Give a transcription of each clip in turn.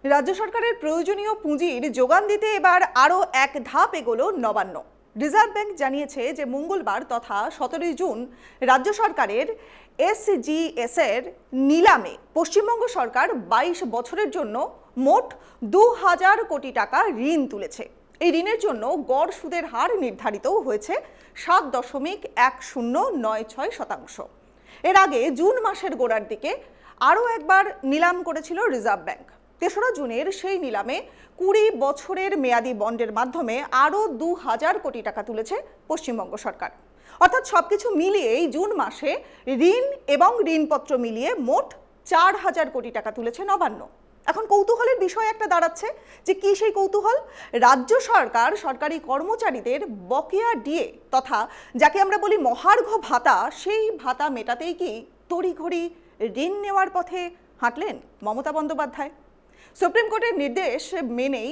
রাজ্য সরকারের প্রয়োজনীয় পুঁজির যোগান দিতে এবার আরও এক ধাপ এগোলো নবান্ন। রিজার্ভ ব্যাংক জানিয়েছে যে মঙ্গলবার তথা 17 জুন রাজ্য সরকারের এসজিএস এর নিলামে পশ্চিমবঙ্গ সরকার 22 বছরের জন্য মোট 2000 কোটি টাকা ঋণ তুলেছে। এই ঋণের জন্য গড় সুদের হার নির্ধারিত হয়েছে 7.1096%। এর আগে জুন মাসের গোড়ার দিকে আরও একবার নিলাম করেছিল রিজার্ভ ব্যাংক। 3রা জুনের সেই নিলামে 20 বছরের মেয়াদি বন্ডের মাধ্যমে আরও 2000 কোটি টাকা তুলেছে পশ্চিমবঙ্গ সরকার। অর্থাৎ সবকিছু মিলিয়েই জুন মাসে ঋণ এবং ঋণপত্র মিলিয়ে মোট 4000 কোটি টাকা তুলেছে নবান্ন। এখন কৌতূহলের বিষয় একটা দাঁড়াচ্ছে যে কি সেই কৌতূহল? রাজ্য সরকার সরকারি কর্মচারীদের বকেয়া ডিএ তথা যাকে আমরা বলি মহার্ঘ ভাতা, সেই ভাতা মেটাতেই কি তড়িঘড়ি ঋণ নেওয়ার পথে হাঁটলেন মমতা বন্দ্যোপাধ্যায়? সুপ্রিম কোর্টের নির্দেশ মেনেই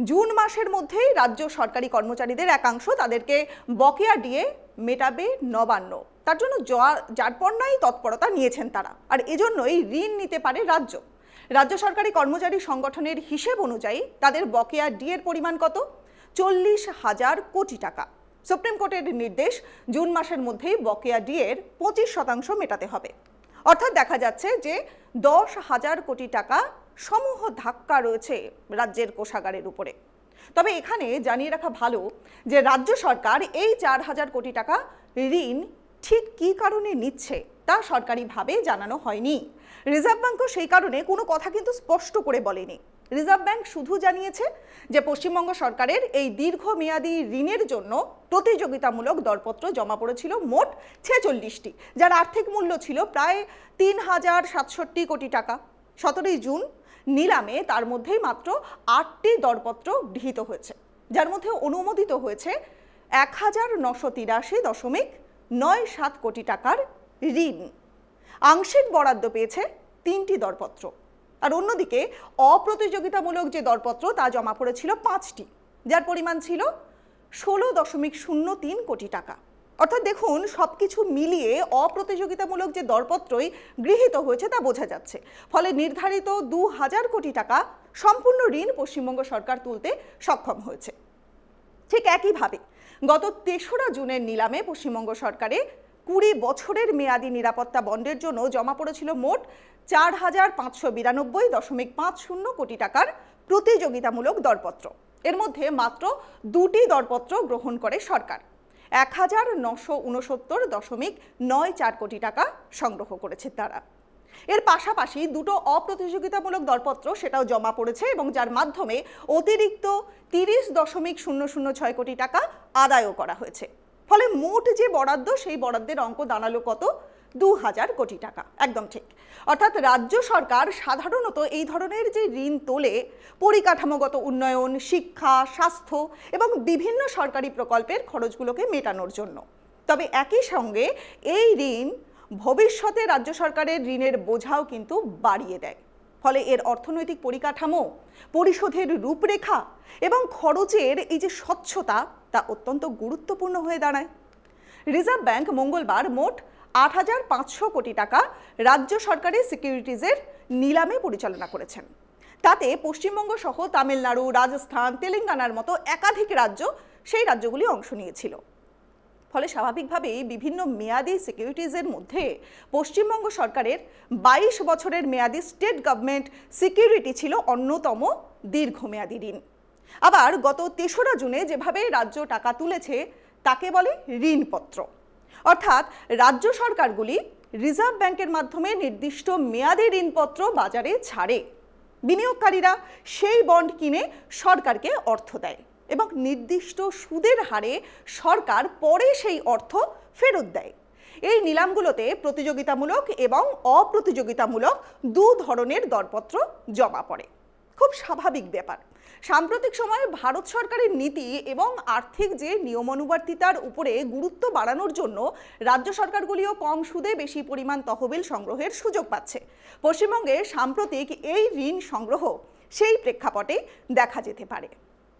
জুন মাসের মধ্যেই রাজ্য সরকারি কর্মচারীদের একাংশ তাদেরকে বকেয়া ডিএ মেটাবে নবান্ন। তার জন্য যারপরনাই তৎপরতা নিয়েছেন তারা, আর এজন্যই ঋণ নিতে পারে রাজ্য। রাজ্য সরকারি কর্মচারী সংগঠনের হিসেব অনুযায়ী তাদের বকেয়া ডিএর পরিমাণ কত? 40,000 কোটি টাকা। সুপ্রিম কোর্টের নির্দেশ জুন মাসের মধ্যেই বকেয়া ডিএর 25% মেটাতে হবে। অর্থাৎ দেখা যাচ্ছে যে 10,000 কোটি টাকা সমূহ ধাক্কা রয়েছে রাজ্যের কোষাগারের উপরে। তবে এখানে জানিয়ে রাখা ভালো যে রাজ্য সরকার এই 4000 কোটি টাকা ঋণ ঠিক কী কারণে নিচ্ছে তা সরকারিভাবে জানানো হয়নি। রিজার্ভ ব্যাংকও সেই কারণে কোনো কথা কিন্তু স্পষ্ট করে বলেনি। রিজার্ভ ব্যাংক শুধু জানিয়েছে যে পশ্চিমবঙ্গ সরকারের এই দীর্ঘমেয়াদী ঋণের জন্য প্রতিযোগিতামূলক দরপত্র জমা পড়েছিল মোট 46টি, যার আর্থিক মূল্য ছিল প্রায় 3067 কোটি টাকা। 17 জুন নিলামে তার মধ্যেই মাত্র 8টি দরপত্র গৃহীত হয়েছে, যার মধ্যে অনুমোদিত হয়েছে 1983.97 কোটি টাকার ঋণ। আংশিক বরাদ্দ পেয়েছে 3টি দরপত্র, আর অন্যদিকে অপ্রতিযোগিতামূলক যে দরপত্র তা জমা পড়েছিল 5টি, যার পরিমাণ ছিল 16.03 কোটি টাকা। অর্থাৎ দেখুন, সবকিছু মিলিয়ে অপ্রতিযোগিতামূলক যে দরপত্রই গৃহীত হয়েছে তা বোঝা যাচ্ছে। ফলে নির্ধারিত 2000 কোটি টাকা সম্পূর্ণ ঋণ পশ্চিমবঙ্গ সরকার তুলতে সক্ষম হয়েছে। ঠিক একইভাবে গত 3রা জুনের নিলামে পশ্চিমবঙ্গ সরকারে 20 বছরের মেয়াদি নিরাপত্তা বন্ডের জন্য জমা পড়েছিল মোট 4592.50 কোটি টাকার প্রতিযোগিতামূলক দরপত্র। এর মধ্যে মাত্র 2টি দরপত্র গ্রহণ করে সরকার। 1969.94 কোটি টাকা সংগ্রহ করেছে তারা। এর পাশাপাশি 2টো অপ্রতিযোগিতামূলক দরপত্র সেটাও জমা পড়েছে এবং যার মাধ্যমে অতিরিক্ত 30.006 কোটি টাকা আদায়ও করা হয়েছে। ফলে মোট যে বরাদ্দ, সেই বরাদ্দের অঙ্ক দাঁড়ালো কত? 2000 কোটি টাকা। একদম ঠিক। অর্থাৎ রাজ্য সরকার সাধারণত এই ধরনের যে ঋণ তোলে পরিকাঠামোগত উন্নয়ন, শিক্ষা, স্বাস্থ্য এবং বিভিন্ন সরকারি প্রকল্পের খরচগুলোকে মেটানোর জন্য। তবে একই সঙ্গে এই ঋণ ভবিষ্যতে রাজ্য সরকারের ঋণের বোঝাও কিন্তু বাড়িয়ে দেয়। ফলে এর অর্থনৈতিক পরিকাঠামো, পরিশোধের রূপরেখা এবং খরচের এই যে স্বচ্ছতা তা অত্যন্ত গুরুত্বপূর্ণ হয়ে দাঁড়ায়। রিজার্ভ ব্যাংক মঙ্গলবার মোট 8500 কোটি টাকা রাজ্য সরকারের সিকিউরিটিজের নিলামে পরিচালনা করেছেন। তাতে পশ্চিমবঙ্গ সহ তামিলনাড়ু, রাজস্থান, তেলেঙ্গানার মতো একাধিক রাজ্য, সেই রাজ্যগুলি অংশ নিয়েছিল। ফলে স্বাভাবিকভাবেই বিভিন্ন মেয়াদি সিকিউরিটিজের মধ্যে পশ্চিমবঙ্গ সরকারের 22 বছরের মেয়াদি স্টেট গভর্নমেন্ট সিকিউরিটি ছিল অন্যতম দীর্ঘমেয়াদী ঋণ। আবার গত 3রা জুনে যেভাবে রাজ্য টাকা তুলেছে তাকে বলে ঋণপত্র। অর্থাৎ রাজ্য সরকারগুলি রিজার্ভ ব্যাংকের মাধ্যমে নির্দিষ্ট মেয়াদি ঋণপত্র বাজারে ছাড়ে। বিনিয়োগকারীরা সেই বন্ড কিনে সরকারকে অর্থ দেয় এবং নির্দিষ্ট সুদের হারে সরকার পরে সেই অর্থ ফেরত দেয়। এই নিলামগুলোতে প্রতিযোগিতামূলক এবং অপ্রতিযোগিতামূলক 2 ধরনের দরপত্র জমা পড়ে। খুব স্বাভাবিক ব্যাপার। সাম্প্রতিক সময়ে ভারত সরকারের নীতি এবং আর্থিক যে নিয়মানুবর্তিতার উপরে গুরুত্ব বাড়ানোর জন্য রাজ্য সরকারগুলিও কম সুদে বেশি পরিমাণ তহবিল সংগ্রহের সুযোগ পাচ্ছে। পশ্চিমবঙ্গে সাম্প্রতিক এই ঋণ সংগ্রহ সেই প্রেক্ষাপটে দেখা যেতে পারে।